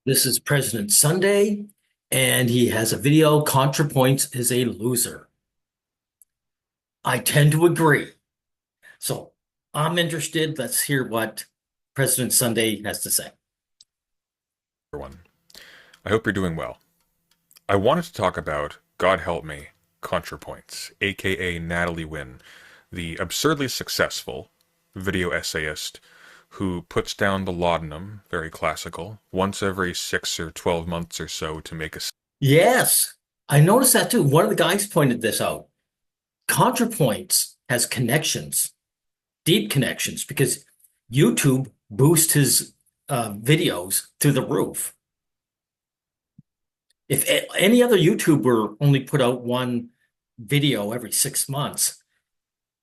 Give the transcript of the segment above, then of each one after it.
This is President Sunday, and he has a video. ContraPoints is a loser. I tend to agree. So I'm interested. Let's hear what President Sunday has to say. Everyone. I hope you're doing well. I wanted to talk about, God help me, ContraPoints, aka Natalie Wyn, the absurdly successful video essayist who puts down the laudanum, very classical, once every 6 or 12 months or so to make a. Yes, I noticed that too. One of the guys pointed this out. ContraPoints has connections, deep connections, because YouTube boosts his videos through the roof. If any other YouTuber only put out one video every 6 months,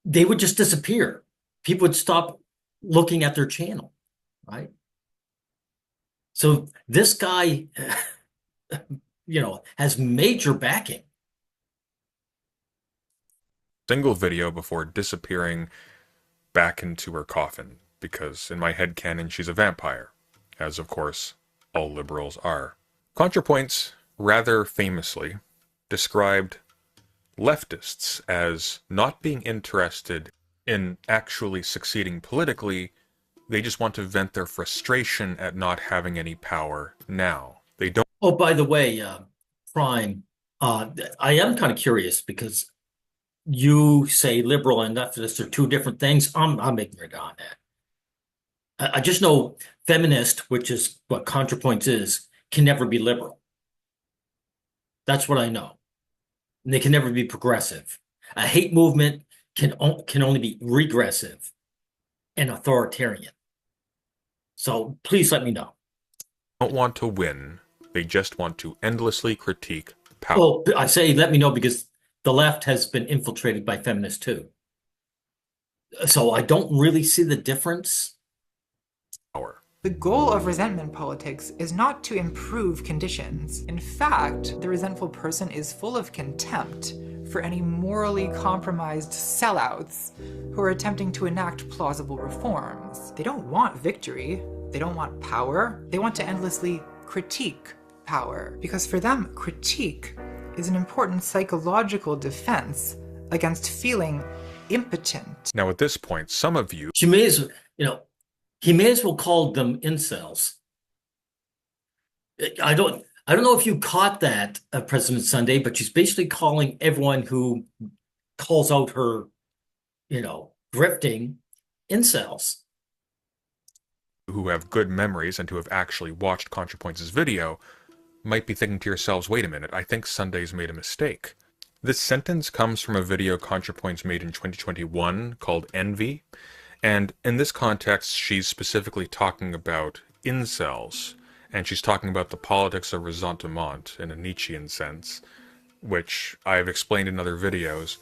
they would just disappear. People would stop looking at their channel, right? So this guy, has major backing. Single video before disappearing back into her coffin, because in my headcanon she's a vampire, as of course all liberals are. ContraPoints rather famously described leftists as not being interested in actually succeeding politically. They just want to vent their frustration at not having any power now. They don't. Oh, by the way, Prime, I am kind of curious because you say liberal and leftist are two different things. I'm ignorant on that. I just know feminist, which is what ContraPoints is, can never be liberal. That's what I know. And they can never be progressive. A hate movement can only be regressive and authoritarian. So please let me know. Don't want to win. They just want to endlessly critique power. Well, I say let me know because the left has been infiltrated by feminists too. So I don't really see the difference. The goal of resentment politics is not to improve conditions. In fact, the resentful person is full of contempt for any morally compromised sellouts who are attempting to enact plausible reforms. They don't want victory. They don't want power. They want to endlessly critique power. Because for them, critique is an important psychological defense against feeling impotent. Now, at this point, some of you. She may as he may as well call them incels. I don't know if you caught that, President Sunday, but she's basically calling everyone who calls out her, grifting incels. Who have good memories and who have actually watched ContraPoints' video might be thinking to yourselves, wait a minute, I think Sunday's made a mistake. This sentence comes from a video ContraPoints made in 2021 called Envy, and in this context she's specifically talking about incels, and she's talking about the politics of ressentiment in a Nietzschean sense, which I've explained in other videos,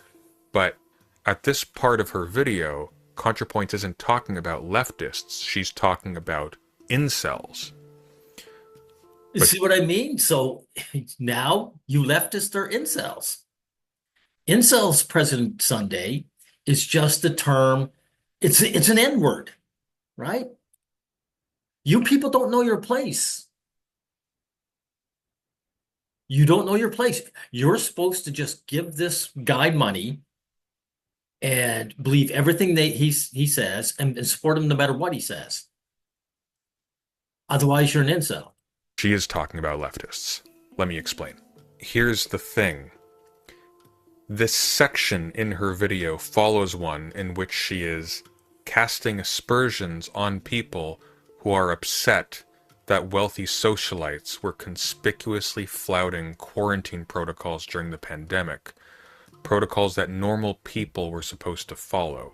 but at this part of her video, ContraPoints isn't talking about leftists, she's talking about incels. You see what I mean? So now you leftists are incels. Incels, President Sunday, is just a term. It's an N word, right? You people don't know your place. You don't know your place. You're supposed to just give this guy money and believe everything that he says and support him no matter what he says. Otherwise, you're an incel. She is talking about leftists. Let me explain. Here's the thing. This section in her video follows one in which she is casting aspersions on people who are upset that wealthy socialites were conspicuously flouting quarantine protocols during the pandemic, protocols that normal people were supposed to follow.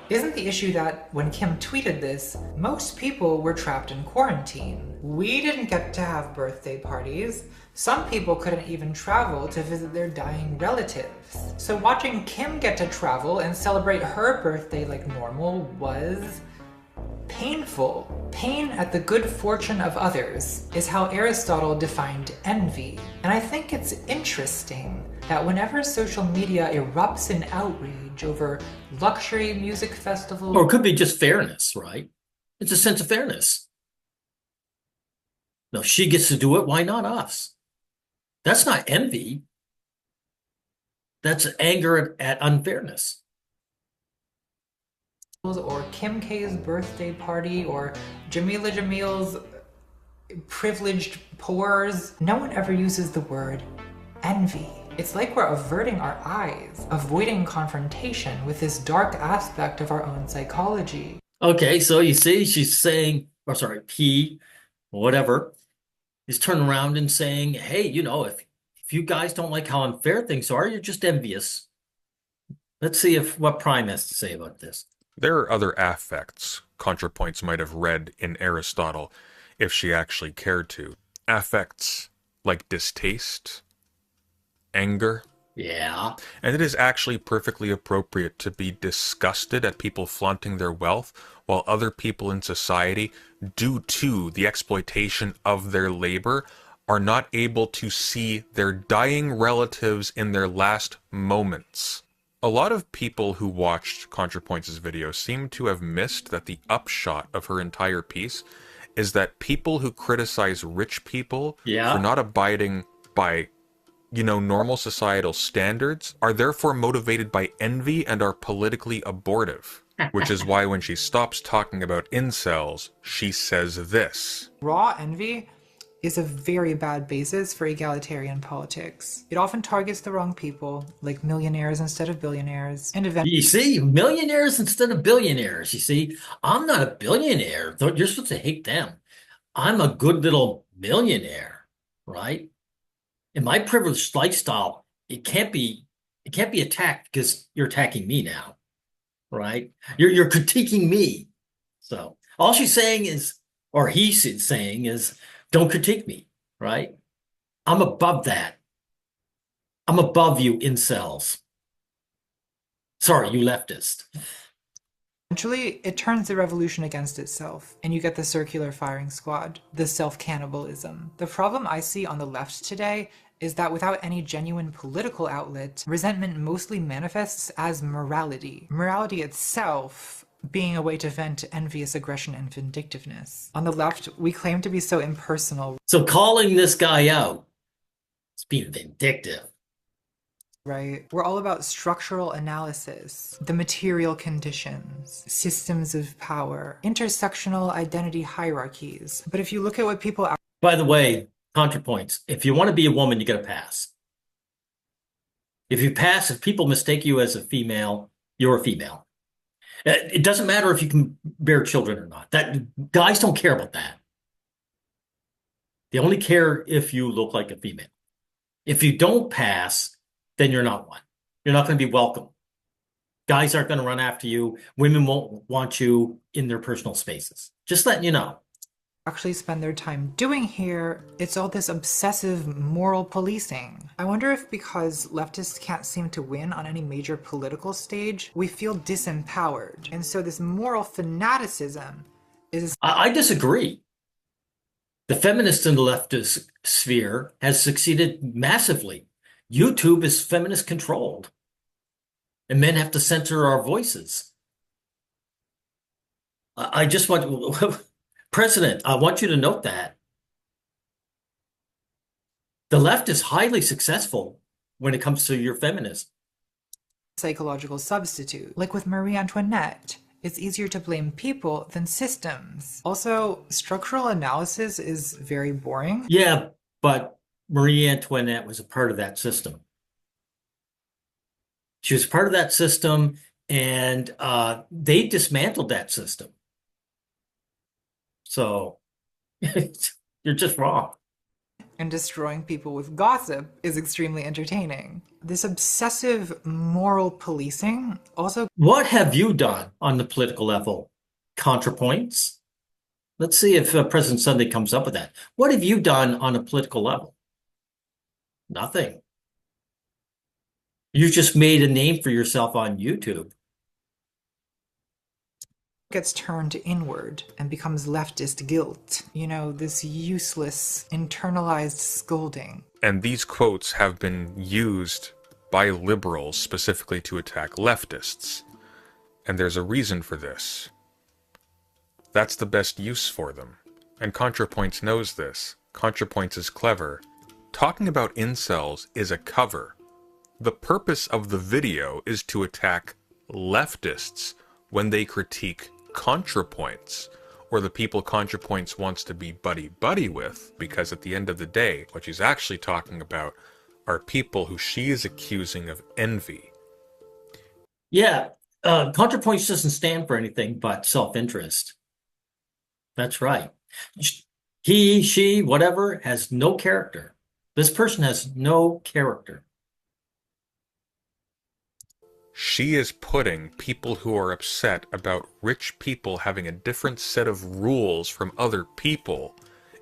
Isn't the issue that when Kim tweeted this, most people were trapped in quarantine? We didn't get to have birthday parties. Some people couldn't even travel to visit their dying relatives. So watching Kim get to travel and celebrate her birthday like normal was painful. Pain at the good fortune of others is how Aristotle defined envy. And I think it's interesting that whenever social media erupts in outrage over luxury music festivals, Or it could be just fairness, right? It's a sense of fairness. No, she gets to do it. Why not us? That's not envy. That's anger at unfairness. Or Kim K's birthday party, or Jamila Jamil's privileged pores. No one ever uses the word envy. It's like we're averting our eyes, avoiding confrontation with this dark aspect of our own psychology. Okay, so you see, she's saying, or sorry, he, whatever, is turning around and saying, hey, if you guys don't like how unfair things are, you're just envious. Let's see if what Prime has to say about this. There are other affects ContraPoints might have read in Aristotle if she actually cared to. Affects like distaste, anger. Yeah. And it is actually perfectly appropriate to be disgusted at people flaunting their wealth while other people in society, due to the exploitation of their labor, are not able to see their dying relatives in their last moments. A lot of people who watched ContraPoints' video seem to have missed that the upshot of her entire piece is that people who criticize rich people for not abiding by normal societal standards are therefore motivated by envy and are politically abortive. Which is why when she stops talking about incels, she says this. Raw envy is a very bad basis for egalitarian politics. It often targets the wrong people, like millionaires instead of billionaires, and eventually... You see, millionaires instead of billionaires. You see, I'm not a billionaire. You're supposed to hate them. I'm a good little millionaire, right? In my privileged lifestyle, it can't be attacked because you're attacking me now, right? You're critiquing me. So all she's saying is, or he's saying is, don't critique me, right? I'm above that. I'm above you incels. Sorry, you leftist. Eventually, it turns the revolution against itself, and you get the circular firing squad, the self-cannibalism. The problem I see on the left today is that without any genuine political outlet, resentment mostly manifests as morality. Morality itself being a way to vent envious aggression and vindictiveness. On the left, we claim to be so impersonal. So calling this guy out is being vindictive. Right? We're all about structural analysis, the material conditions, systems of power, intersectional identity hierarchies. But if you look at what people... By the way, ContraPoints, if you want to be a woman, you got to pass. If people mistake you as a female, you're a female. It doesn't matter if you can bear children or not. Guys don't care about that. They only care if you look like a female. If you don't pass, then you're not one. You're not going to be welcome. Guys aren't going to run after you. Women won't want you in their personal spaces. Just letting you know. Actually spend their time doing here, it's all this obsessive moral policing. I wonder if because leftists can't seem to win on any major political stage, we feel disempowered. And so this moral fanaticism is... I disagree. The feminist and the leftist sphere has succeeded massively. YouTube is feminist controlled. And men have to censor our voices. I just want... President, I want you to note that the left is highly successful when it comes to your feminism. Psychological substitute. Like with Marie Antoinette, it's easier to blame people than systems. Also, structural analysis is very boring. Yeah, but Marie Antoinette was a part of that system. She was part of that system, and they dismantled that system. So you're just wrong. And destroying people with gossip is extremely entertaining. This obsessive moral policing also... What have you done on the political level? ContraPoints? Let's see if President Sunday comes up with that. What have you done on a political level? Nothing. You just made a name for yourself on YouTube. Gets turned inward and becomes leftist guilt. This useless, internalized scolding. And these quotes have been used by liberals specifically to attack leftists. And there's a reason for this. That's the best use for them. And ContraPoints knows this. ContraPoints is clever. Talking about incels is a cover. The purpose of the video is to attack leftists when they critique ContraPoints, or the people ContraPoints wants to be buddy-buddy with, because at the end of the day, what she's actually talking about are people who she is accusing of envy. Yeah, ContraPoints doesn't stand for anything but self-interest. That's right. He, she, whatever, has no character. This person has no character. She is putting people who are upset about rich people having a different set of rules from other people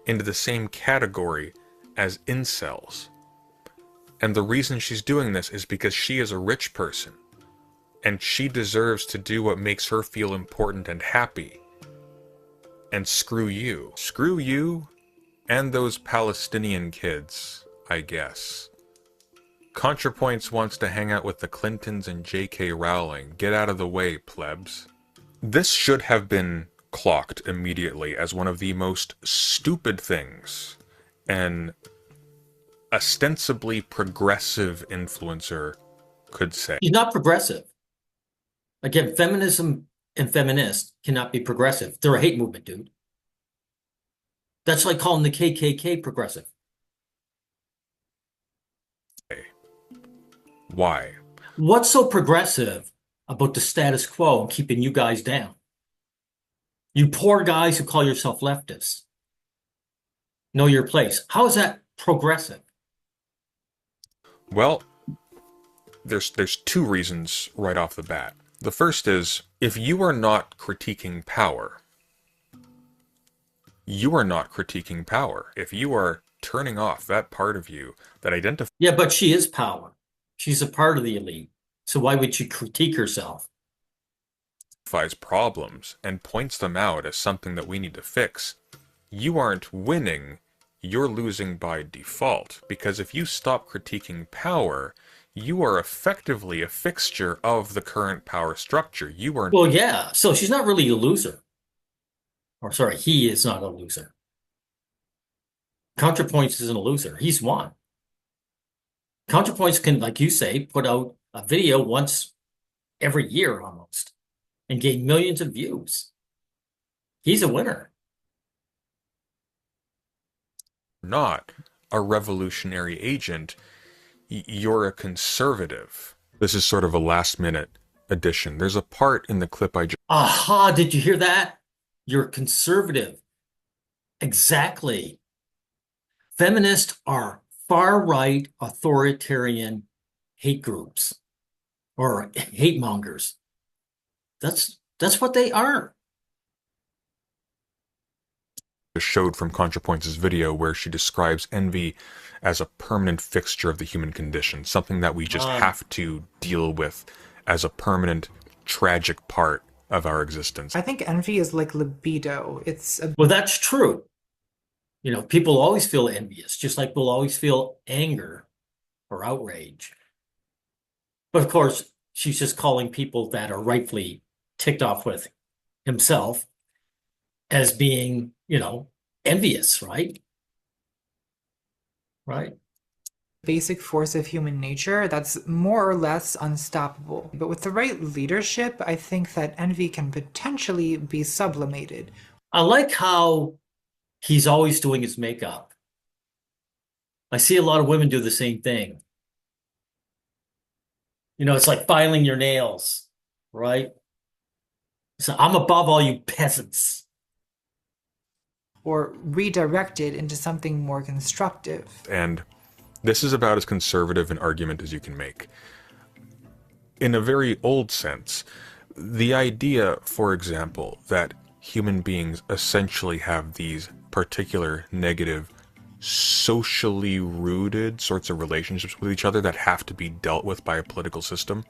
into the same category as incels. And the reason she's doing this is because she is a rich person, and she deserves to do what makes her feel important and happy. And screw you. Screw you and those Palestinian kids, I guess. ContraPoints wants to hang out with the Clintons and J.K. Rowling. Get out of the way, plebs. This should have been clocked immediately as one of the most stupid things an ostensibly progressive influencer could say. He's not progressive. Again, feminism and feminists cannot be progressive. They're a hate movement, dude. That's like calling the KKK progressive. Why? What's so progressive about the status quo and keeping you guys down? You poor guys who call yourself leftists. Know your place. How is that progressive? Well, there's two reasons right off the bat. The first is, if you are not critiquing power, you are not critiquing power. If you are turning off that part of you that identifies... Yeah, but she is power. She's a part of the elite. So why would she critique herself? ...problems and points them out as something that we need to fix. You aren't winning, you're losing by default. Because if you stop critiquing power, you are effectively a fixture of the current power structure. You are... Well, yeah. So she's not really a loser. Or sorry, he is not a loser. ContraPoints isn't a loser. He's won. ContraPoints can, like you say, put out a video once every year almost and gain millions of views. He's a winner. Not a revolutionary agent. You're a conservative. This is sort of a last-minute addition. There's a part in the clip I just... Aha, did you hear that? You're conservative. Exactly. Feminists are far-right authoritarian hate groups or hate mongers. That's what they are. Showed from ContraPoints' video where she describes envy as a permanent fixture of the human condition, something that we just have to deal with as a permanent, tragic part of our existence. I think envy is like libido. Well, that's true. You know, people always feel envious, just like we'll always feel anger or outrage. But of course, she's just calling people that are rightfully ticked off with himself as being, envious, right? Right. basic force of human nature that's more or less unstoppable. But with the right leadership, I think that envy can potentially be sublimated. I like how he's always doing his makeup. I see a lot of women do the same thing. It's like filing your nails, right? So I'm above all you peasants. Or redirected into something more constructive. And this is about as conservative an argument as you can make. In a very old sense, the idea, for example, that human beings essentially have these particular negative, socially rooted sorts of relationships with each other that have to be dealt with by a political system.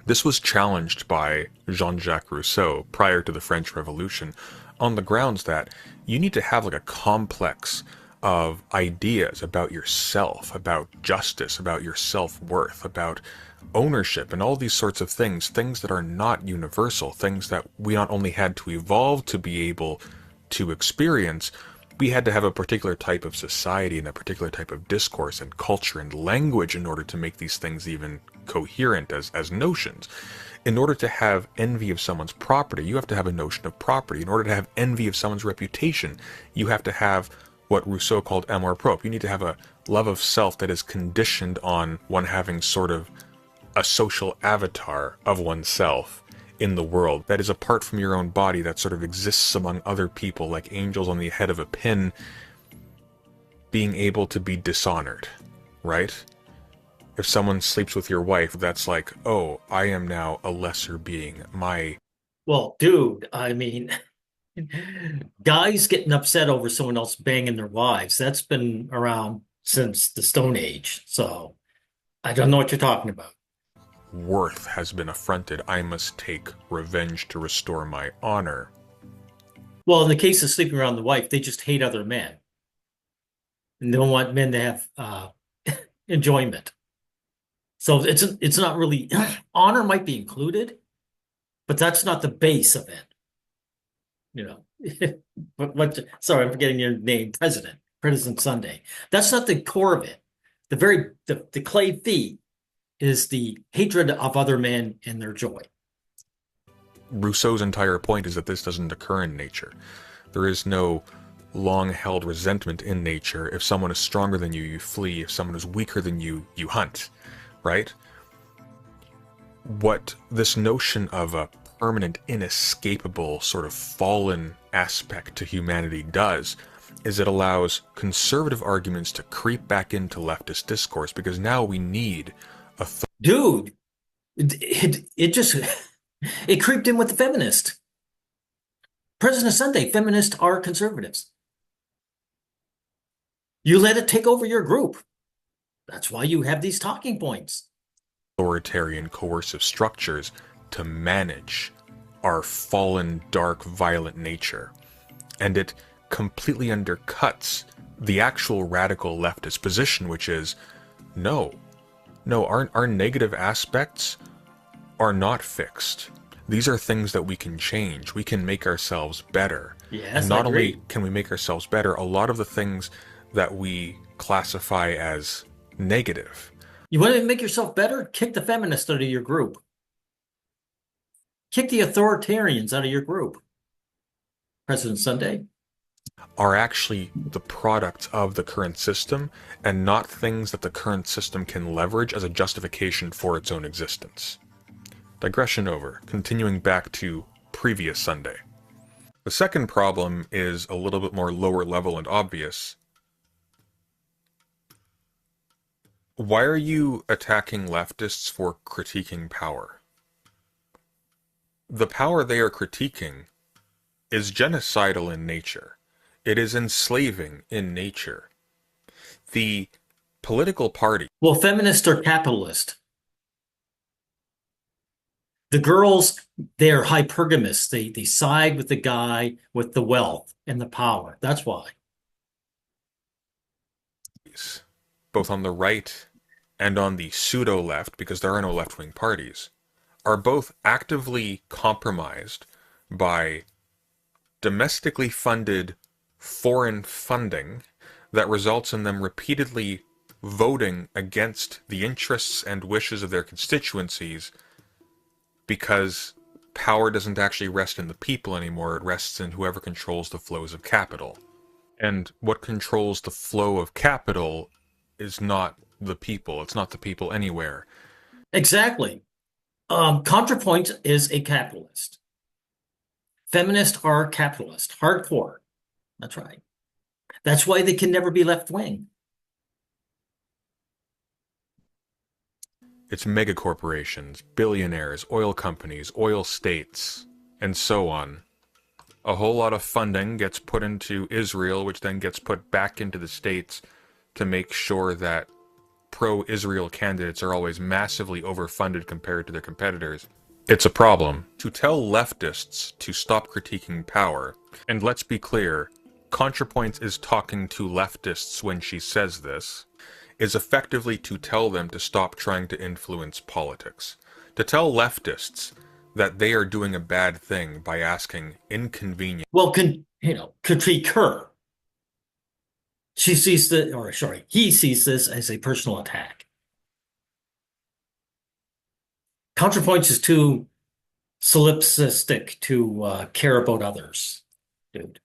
This was challenged by Jean-Jacques Rousseau prior to the French Revolution on the grounds that you need to have like a complex of ideas about yourself, about justice, about your self-worth, about ownership, and all these sorts of things that are not universal, things that we not only had to evolve to be able to experience, We had to have a particular type of society and a particular type of discourse and culture and language in order to make these things even coherent as notions. In order to have envy of someone's property, you have to have a notion of property. In order to have envy of someone's reputation, you have to have what Rousseau called amour propre. You need to have a love of self that is conditioned on one having sort of a social avatar of oneself in the world that is apart from your own body, that sort of exists among other people like angels on the head of a pin, being able to be dishonored, right? If someone sleeps with your wife, that's like, oh, I am now a lesser being. Well, dude, I mean, guys getting upset over someone else banging their wives, that's been around since the Stone Age. So I don't know what you're talking about. Worth has been affronted. I must take revenge to restore my honor. Well, in the case of sleeping around the wife, they just hate other men. And they don't want men to have enjoyment. So it's not really honor might be included, but that's not the base of it. You know. Sorry, I'm forgetting your name, President Sunday. That's not the core of it. The clay feet is the hatred of other men and their joy. Rousseau's entire point is that this doesn't occur in nature. There is no long-held resentment in nature. If someone is stronger than you, you flee. If someone is weaker than you, you hunt, right? What this notion of a permanent, inescapable, sort of fallen aspect to humanity does is it allows conservative arguments to creep back into leftist discourse, because now we need Dude, it just it creeped in with the feminist. President Sunday, feminists are conservatives. You let it take over your group. That's why you have these talking points. Authoritarian, coercive structures to manage our fallen, dark, violent nature. And it completely undercuts the actual radical leftist position, which is, no, our negative aspects are not fixed. These are things that we can change. We can make ourselves better. Yes, and not only can we make ourselves better, a lot of the things that we classify as negative. You want to make yourself better? Kick the feminists out of your group. Kick the authoritarians out of your group. President Sunday. Are actually the product of the current system and not things that the current system can leverage as a justification for its own existence. Digression over, continuing back to previous Sunday. The second problem is a little bit more lower level and obvious. Why are you attacking leftists for critiquing power? The power they are critiquing is genocidal in nature. It is enslaving in nature. The political party... Well, feminists are capitalist. The girls, they're hypergamous. They side with the guy with the wealth and the power. That's why. Both on the right and on the pseudo-left, because there are no left-wing parties, are both actively compromised by domestically funded foreign funding that results in them repeatedly voting against the interests and wishes of their constituencies, because power doesn't actually rest in the people anymore, it rests in whoever controls the flows of capital. And what controls the flow of capital is not the people. It's not the people anywhere. Exactly. ContraPoints is a capitalist. Feminists are capitalist, hardcore. That's right. That's why they can never be left-wing. It's megacorporations, billionaires, oil companies, oil states, and so on. A whole lot of funding gets put into Israel, which then gets put back into the states to make sure that pro-Israel candidates are always massively overfunded compared to their competitors. It's a problem. To tell leftists to stop critiquing power, and let's be clear, ContraPoints is talking to leftists when she says this, is effectively to tell them to stop trying to influence politics. To tell leftists that they are doing a bad thing by asking inconvenient... Well, critique her. he sees this as a personal attack. ContraPoints is too solipsistic to care about others, dude.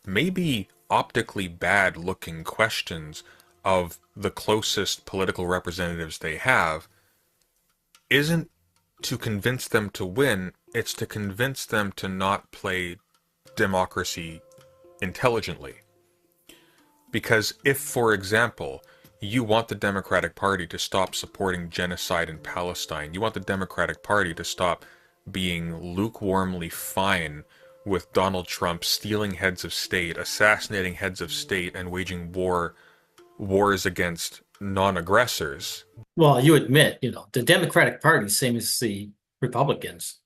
Maybe optically bad looking questions of the closest political representatives they have isn't to convince them to win, it's to convince them to not play democracy intelligently. Because if, for example, you want the Democratic Party to stop supporting genocide in Palestine, you want the Democratic Party to stop being lukewarmly fine with Donald Trump stealing heads of state, assassinating heads of state, and waging wars against non-aggressors. Well, you admit, the Democratic Party, same as the Republicans,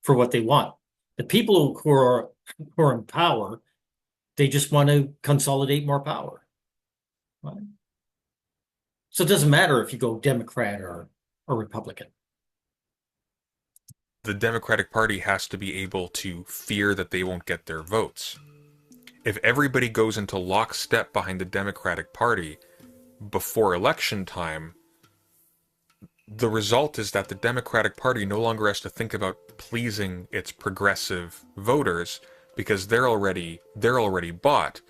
for what they want. The people who are in power, they just want to consolidate more power. Right? So it doesn't matter if you go Democrat or Republican. The Democratic Party has to be able to fear that they won't get their votes. If everybody goes into lockstep behind the Democratic Party before election time, the result is that the Democratic Party no longer has to think about pleasing its progressive voters because they're already bought.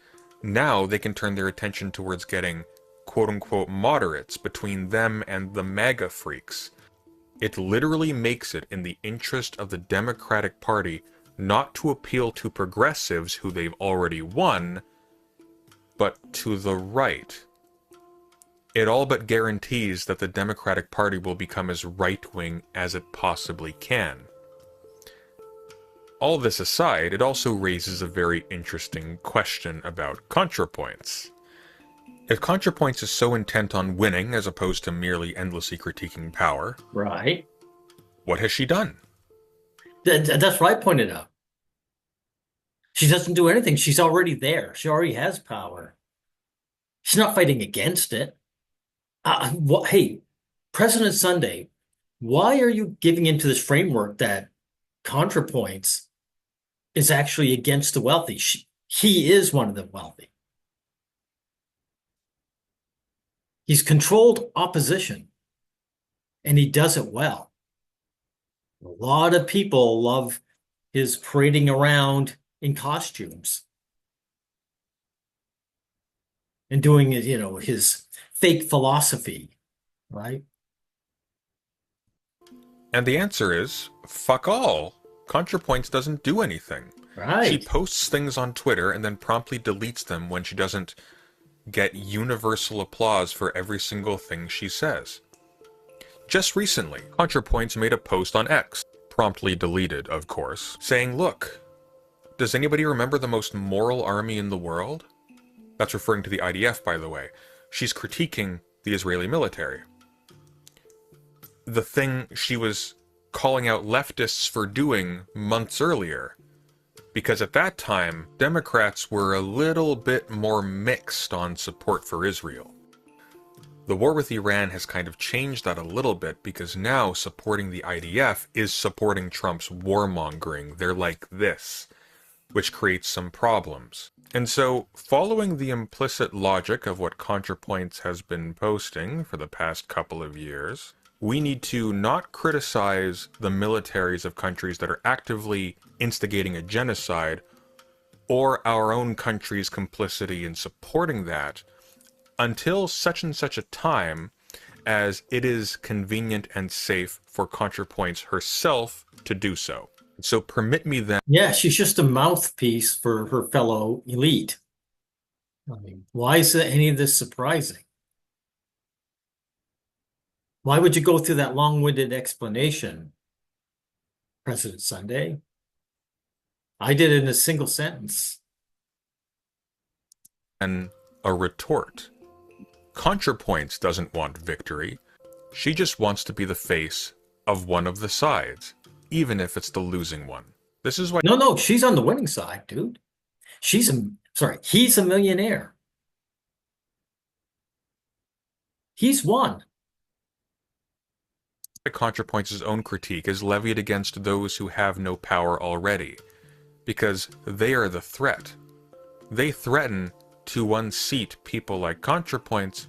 Now they can turn their attention towards getting quote-unquote moderates between them and the MAGA freaks. It literally makes it in the interest of the Democratic Party not to appeal to progressives who they've already won, but to the right. It all but guarantees that the Democratic Party will become as right-wing as it possibly can. All this aside, it also raises a very interesting question about ContraPoints. If ContraPoints is so intent on winning as opposed to merely endlessly critiquing power, right? What has she done? That's what I pointed out. She doesn't do anything. She's already there. She already has power. She's not fighting against it. Hey, President Sunday, why are you giving into this framework that ContraPoints is actually against the wealthy? He is one of the wealthy. He's controlled opposition, and he does it well. A lot of people love his parading around in costumes and doing, his fake philosophy, right? And the answer is, fuck all. ContraPoints doesn't do anything. Right. She posts things on Twitter and then promptly deletes them when she doesn't get universal applause for every single thing she says. Just recently, ContraPoints made a post on X, promptly deleted, of course, saying, look, does anybody remember the most moral army in the world? That's referring to the IDF, by the way. She's critiquing the Israeli military. The thing she was calling out leftists for doing months earlier. Because at that time, Democrats were a little bit more mixed on support for Israel. The war with Iran has kind of changed that a little bit because now supporting the IDF is supporting Trump's warmongering. They're like this, which creates some problems. And so, following the implicit logic of what ContraPoints has been posting for the past couple of years, we need to not criticize the militaries of countries that are actively instigating a genocide or our own country's complicity in supporting that until such and such a time as it is convenient and safe for ContraPoints herself to do so. So permit me then. Yeah, she's just a mouthpiece for her fellow elite. I mean, why is any of this surprising? Why would you go through that long-winded explanation, President Sunday? I did it in a single sentence. And a retort. ContraPoints doesn't want victory. She just wants to be the face of one of the sides, even if it's the losing one. This is why... No, she's on the winning side, dude. He's a millionaire. He's won. ContraPoints' own critique is levied against those who have no power already, because they are the threat. they threaten to unseat people like ContraPoints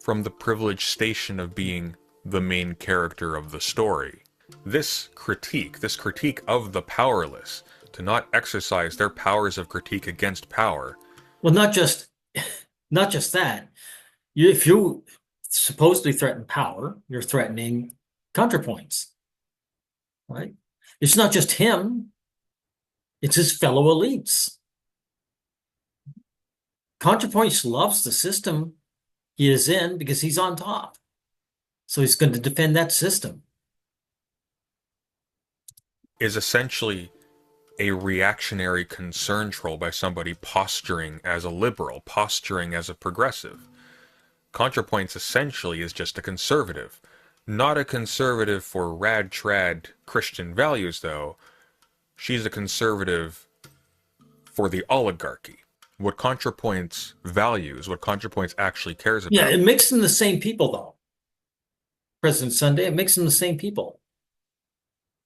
from the privileged station of being the main character of the story. This critique of the powerless, to not exercise their powers of critique against power. Well, not just that. If you supposedly threaten power, you're threatening ContraPoints, right? It's not just him, it's his fellow elites. ContraPoints loves the system he is in because he's on top. So he's going to defend that system. Is essentially a reactionary concern troll by somebody posturing as a liberal, posturing as a progressive. ContraPoints essentially is just a conservative. Not a conservative for rad-trad Christian values, though. She's a conservative for the oligarchy. What ContraPoints values, what ContraPoints actually cares about. Yeah, it makes them the same people, though. President Sunday, it makes them the same people.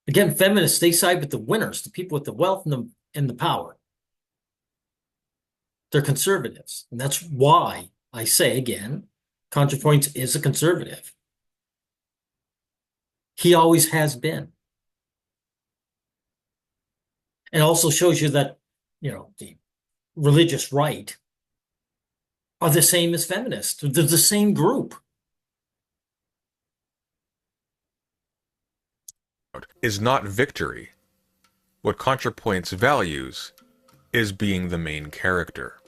Again, feminists, they side with the winners, the people with the wealth and the power. They're conservatives. And that's why I say, again, ContraPoints is a conservative. He always has been. It also shows you that, the religious right are the same as feminists. They're the same group. Is not victory. What ContraPoints values is being the main character.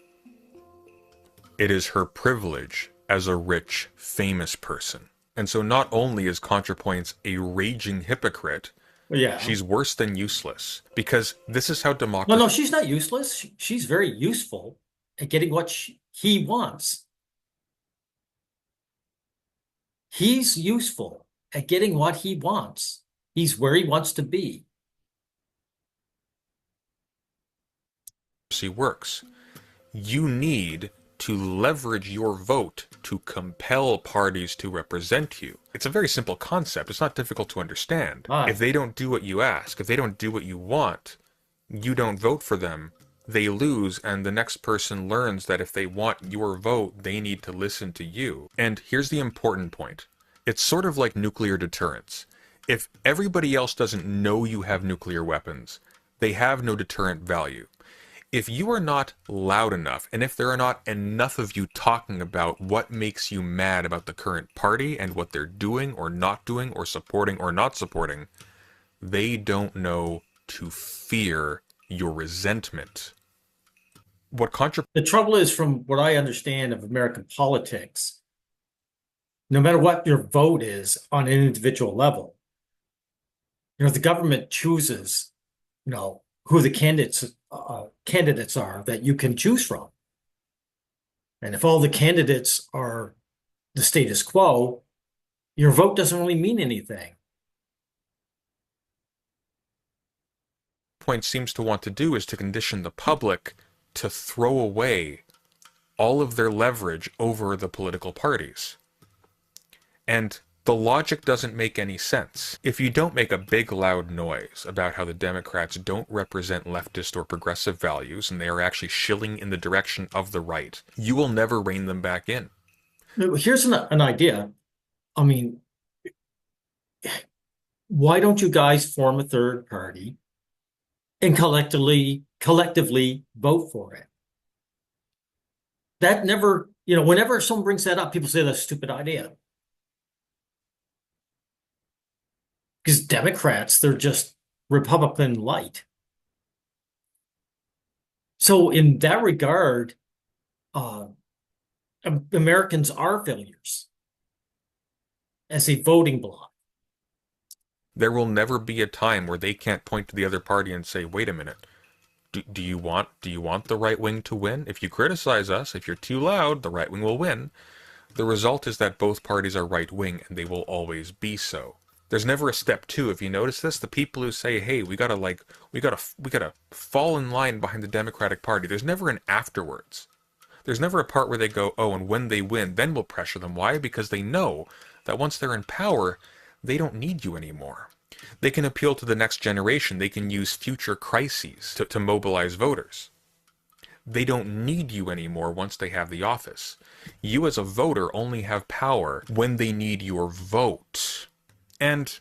It is her privilege as a rich, famous person. And so not only is ContraPoints a raging hypocrite, Yeah. she's worse than useless. Because this is how democracy... No, she's not useless. She's very useful at getting what he wants. He's useful at getting what he wants. He's where he wants to be. works. You need to leverage your vote to compel parties to represent you. It's a very simple concept. It's not difficult to understand. If they don't do what you ask, if they don't do what you want, you don't vote for them, they lose, and the next person learns that if they want your vote, they need to listen to you. And here's the important point. It's sort of like nuclear deterrence. If everybody else doesn't know you have nuclear weapons, they have no deterrent value. If you are not loud enough, and if there are not enough of you talking about what makes you mad about the current party and what they're doing or not doing or supporting or not supporting, they don't know to fear your resentment. The trouble is, from what I understand of American politics, no matter what your vote is on an individual level, the government chooses, who the candidates are that you can choose from. And if all the candidates are the status quo, your vote doesn't really mean anything. Point seems to want to do is to condition the public to throw away all of their leverage over the political parties. And the logic doesn't make any sense. If you don't make a big loud noise about how the Democrats don't represent leftist or progressive values and they are actually shilling in the direction of the right, you will never rein them back in. Here's an idea. I mean, why don't you guys form a third party and collectively vote for it? That never, whenever someone brings that up, people say that's a stupid idea. Because Democrats, they're just Republican light. So in that regard, Americans are failures as a voting bloc. There will never be a time where they can't point to the other party and say, wait a minute, do you want the right wing to win? If you criticize us, if you're too loud, the right wing will win. The result is that both parties are right wing, and they will always be so. There's never a step two. If you notice this, the people who say, hey, we gotta fall in line behind the Democratic Party, there's never an afterwards. There's never a part where they go, oh, and when they win, then we'll pressure them. Why? Because they know that once they're in power, they don't need you anymore. They can appeal to the next generation. They can use future crises to mobilize voters. They don't need you anymore once they have the office. You as a voter only have power when they need your vote. And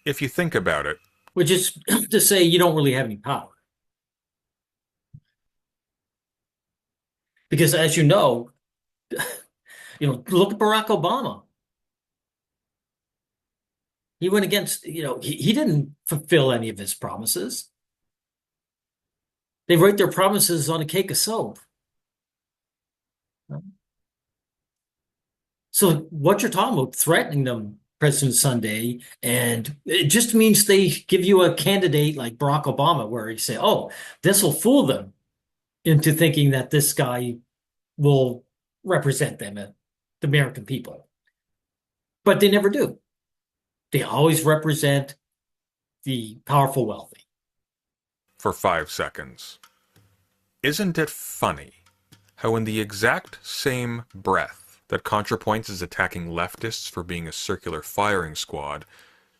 if you think about it, which is to say you don't really have any power. Because as look at Barack Obama. He went against, he didn't fulfill any of his promises. They write their promises on a cake of soap. So what you're talking about, threatening them, President Sunday, and it just means they give you a candidate like Barack Obama, where you say, oh, this will fool them into thinking that this guy will represent them, the American people. But they never do. They always represent the powerful, wealthy. for 5 seconds. Isn't it funny how in the exact same breath that ContraPoints is attacking leftists for being a circular firing squad,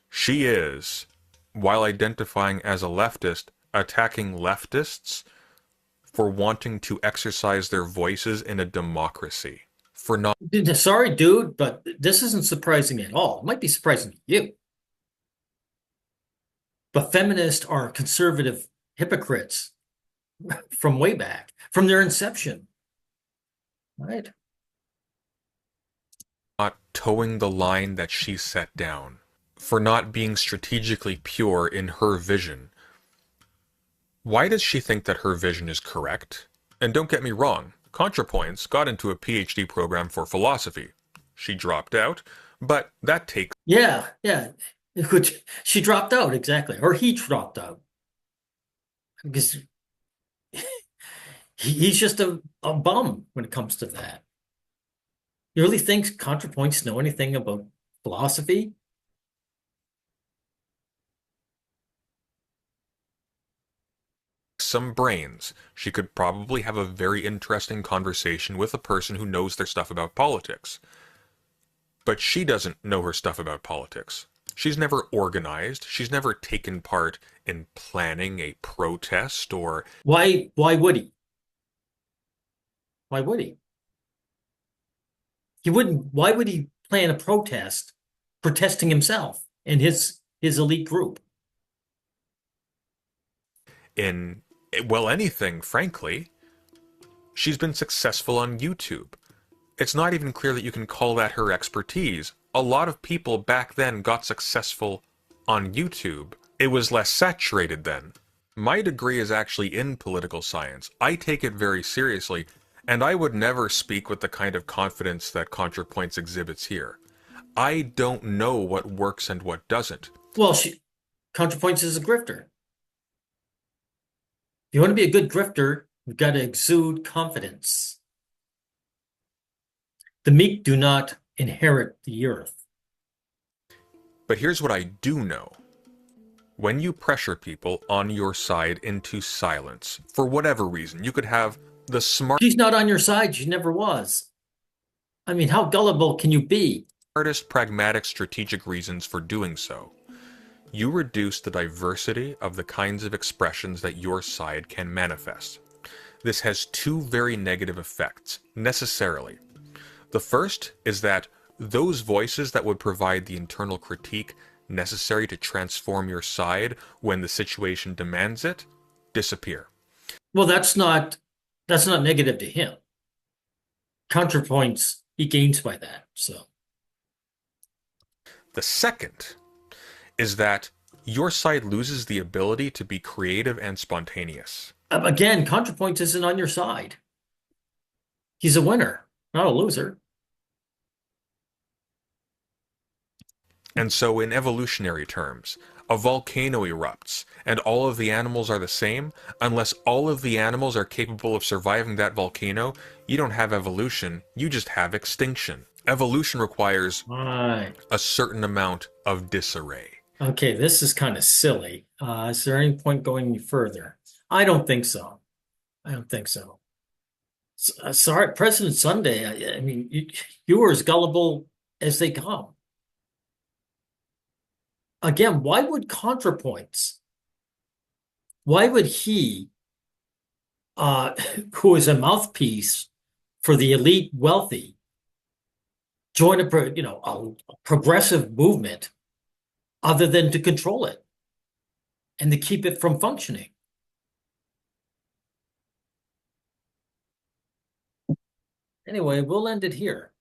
she is, while identifying as a leftist, attacking leftists for wanting to exercise their voices in a democracy. For not Sorry, dude, but this isn't surprising at all. It might be surprising to you. But feminists are conservative hypocrites from way back, from their inception. Right? not towing the line that she set down, for not being strategically pure in her vision. Why does she think that her vision is correct? And don't get me wrong, ContraPoints got into a PhD program for philosophy. She dropped out, but that takes Yeah. Which she dropped out, exactly. Or he dropped out. Because he's just a bum when it comes to that. You really think ContraPoints know anything about philosophy? some brains. She could probably have a very interesting conversation with a person who knows their stuff about politics. But she doesn't know her stuff about politics. She's never organized. She's never taken part in planning a protest or Why would he? Why would he? He wouldn't. Why would he plan a protest protesting himself and his elite group? in, well, anything, frankly. She's been successful on YouTube. It's not even clear that you can call that her expertise. A lot of people back then got successful on YouTube. It was less saturated then. My degree is actually in political science. I take it very seriously, and I would never speak with the kind of confidence that ContraPoints exhibits here. I don't know what works and what doesn't. Well, ContraPoints is a grifter. If you want to be a good grifter, you've got to exude confidence. The meek do not inherit the earth. But here's what I do know. When you pressure people on your side into silence, for whatever reason, you could have the She's not on your side. She never was. I mean, how gullible can you be? smartest, pragmatic, strategic reasons for doing so. You reduce the diversity of the kinds of expressions that your side can manifest. This has two very negative effects, necessarily. The first is that those voices that would provide the internal critique necessary to transform your side when the situation demands it disappear. Well, that's not negative to him. ContraPoints, he gains by that. So The second is that your side loses the ability to be creative and spontaneous. again, ContraPoints isn't on your side. He's a winner, not a loser. And so, in evolutionary terms, a volcano erupts, and all of the animals are the same. Unless all of the animals are capable of surviving that volcano, you don't have evolution, you just have extinction. Evolution requires Right. a certain amount of disarray. Okay, this is kind of silly. Is there any point going any further? I don't think so. I don't think so. Sorry, President Sunday. I mean, you were as gullible as they come. Again, why would ContraPoints? Why would he uh, who is a mouthpiece for the elite wealthy, join a progressive movement other than to control it and to keep it from functioning. Anyway, we'll end it here.